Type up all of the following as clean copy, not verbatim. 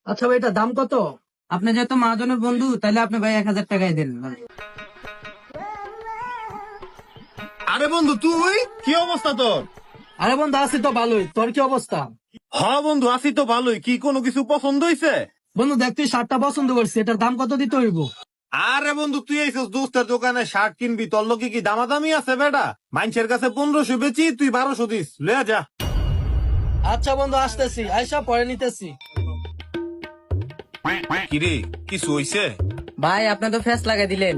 আচ্ছা ভাই, এটা দাম কত? আপনি যেহেতু মহাজনের বন্ধু, তাহলে আপনি ভাই 1000 টাকাই দেন। আরে বন্ধু, তুই কি অবস্থা তোর? আরে বন্ধু, আছি তো ভালোই। তোর কি অবস্থা? হ্যাঁ বন্ধু, আছি তো ভালোই। কি কোনো কিছু পছন্দ হইছে? বন্ধু দেখ, তুই শার্টটা পছন্দ করছিস, এটার দাম কত দিতে হইব? আরে বন্ধু, তুই এইসব দোস্তের দোকানে শার্ট কিনবি, তোর লোকে কি দামাদামি আছে বেটা? মানুষের কাছে 1500 বেচি, তুই 1200 দিস, লয়ে যা। আচ্ছা বন্ধু, আসতেছি, আইসা পরে নিতেছি। কিরে, কিছু হইছে? ভাই আপনি তো ফেস লাগাই দিলেন।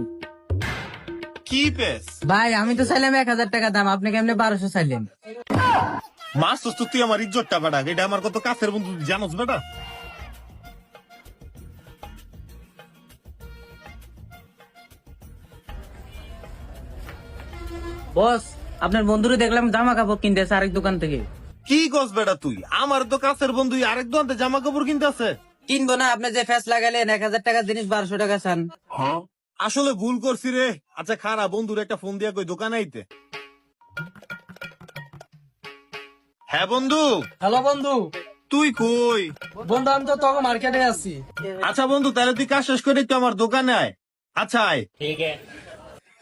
কি পেস? ভাই আমি তো চাইলাম 1000 টাকা দাম, আপনি কেমনে 1200 চাইলেন? মাস তো তুই আমার ইজ্জতটা বেটা, এটা আমার কত কাছের বন্ধু জানোস বেটা। বস, আপনার বন্ধুরে দেখলাম জামা কাপড় কিনতেছে আরেক দোকান থেকে। কি কস বেটা তুই? আমার তো কাছের বন্ধু আরেক দোকানে জামা কাপড় কিনতে আছে। কিনবো না, আপনি যে ফেস লাগাইলেন 1000 টাকার জিনিস 1200 টাকা চান। আসলে ভুল করছি রে। আচ্ছা খারাপ, বন্ধুর একটা ফোন দিয়া কই দোকানে আইতে। হ্যাঁ বন্ধু, হ্যালো বন্ধু। তুই কই? বন্ধু আমি তো তোকে মার্কেটে আছি। আচ্ছা বন্ধু, তাহলে তুই কাজ শেষ করে একটু আমার দোকানে আয়। আচ্ছা আয়।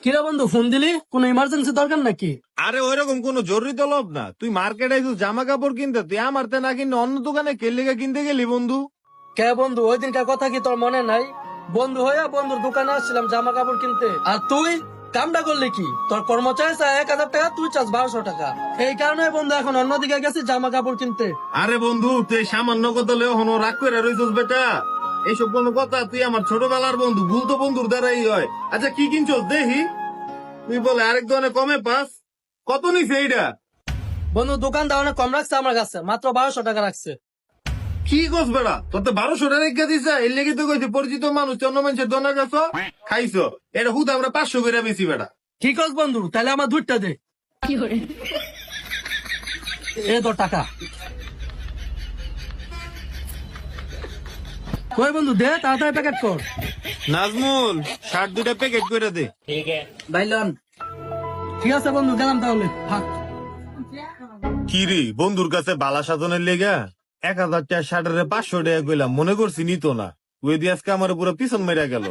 কিরে বন্ধু, ফোন দিলি? কোনো ইমার্জেন্সি দরকার নাকি? আরে ওইরকম কোনো জরুরি তলব না। তুই মার্কেটে আইছিস জামা কাপড় কিনতে, তুই আমার তে না কিনে অন্য দোকানে কেলিগা কিনতে গেলি বন্ধু। কে বন্ধু, ওই দিনকার কথা কি তোর মনে নাই? বন্ধু হইয়া বন্ধুর দোকানে আসছিলাম জামা কাপড় কিনতে, আর তুই কামটা করলি কি? তোর কর্মচারী চায় 1000 টাকা, তুই চাস 1200 টাকা। এই কারণে বন্ধু এখন অন্যদিকে গেছি জামা কাপড় কিনতে। আরে বন্ধু, তুই সামান্য কথা লেও হনো রাগ করে রইছিস বেটা। এইসব কোনো কথা? তুই আমার ছোটবেলার বন্ধু, ভুল তো বন্ধুর দ্বারাই হয়। আচ্ছা কি কিনছস দেখি? তুই বলে আরেক দোকানে কমে পাস। কত নিছে এইটা? বন্ধু দোকানটা অনেক কম রাখছে আমার কাছে, মাত্র 1200 টাকা রাখছে। কি কস বেড়া? তোর তো 1200 টাকা রেখে দিছে। এর লেগে তো কইছি পরিচিত মানুষ, অন্য মানুষের দোকানে গেছ খাইছো। এটা হুদ আমরা 500 করে বেশি বেটা। ঠিক আছে বন্ধু, তাহলে আমার দুধটা দে। এ তোর টাকা। কই বন্ধু, দে তাড়াতাড়ি প্যাকেট কর। নাজমুল, শার্ট দুইটা প্যাকেট করে দে। ভাই লন। ঠিক আছে বন্ধু, গেলাম তাহলে, থাক। কিরি, বন্ধুর কাছে বালা সাধনের লেগা 1000 টাকা শার্টের 500 টাকা কইলাম, মনে করছি নিত না। ওই দিয়ে আজকে আমার পুরো পিছন মেরা গেল।